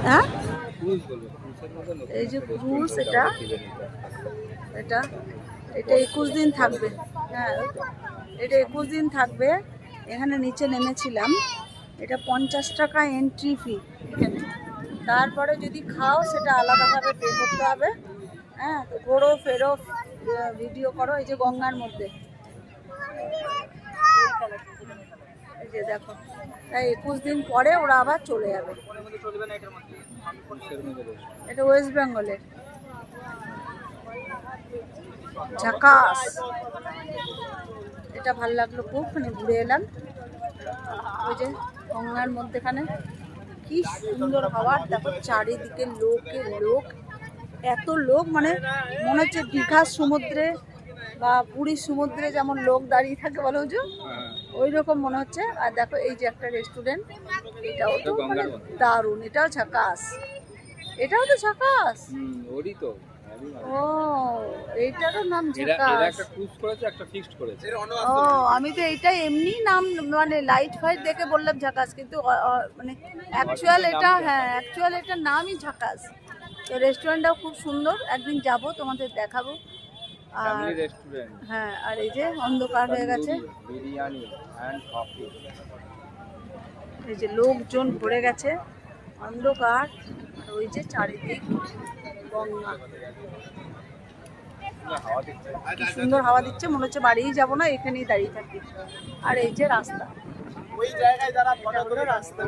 হ্যাঁ এই যে ক্রুজ, এটা এটা এটা 21 দিন থাকবে। হ্যাঁ এটা 21 দিন থাকবে। এখানে নিচে নেমেছিলাম, এটা 50 টাকা এন্ট্রি ফি এখানে। তারপরে যদি খাও সেটা আলাদাভাবে পে করতে হবে। হ্যাঁ তো ঘোরো ফেরো, ভিডিও করো। এই যে গঙ্গার মধ্যে, এই যে দেখো, তাই 21 দিন পরে ওরা আবার চলে যাবে। এটা ওয়েস্ট বেঙ্গলের। ঝাকাস, এটা ভাল লাগলো খুব। মানে ঘুরে এলাম ওই যে গঙ্গার মধ্যেখানে, কি সুন্দর হাওয়া। দেখো চারিদিকে লোকে লোক, এত লোক, মানে মনে হচ্ছে দীঘার সমুদ্রে বা পুরীর সমুদ্রে যেমন লোক দাঁড়িয়ে থাকে বলো যে, ওই রকম মনে হচ্ছে। আর দেখো এই যে একটা রেস্টুরেন্ট, এটাও তো মানে দারুণ, এটাও ঝাকাস, এটাও তো ঝাকাস। ও এইটারও নাম ঝাকাস। ও আমি তো এইটা এমনি নাম, মানে লাইট ফাইট দেখে বললাম ঝাকাস, কিন্তু মানে অ্যাকচুয়াল এটা, হ্যাঁ অ্যাকচুয়াল এটার নামই ঝাকাস। তো রেস্টুরেন্টটাও খুব সুন্দর, একদিন যাব তোমাদের দেখাবো। আর হ্যাঁ, আর এই যে অন্ধকার হয়ে গেছে, এই যে লোকজন ভরে গেছে, অন্ধকার, আর ওই যে চারিদিক গঙ্গা। কি সুন্দর হাওয়া দিচ্ছে, মনে হচ্ছে বাড়িই যাবো না, এখানেই দাঁড়িয়ে থাকি। আর এই যে রাস্তা, ওই জায়গায় যারা রাস্তা।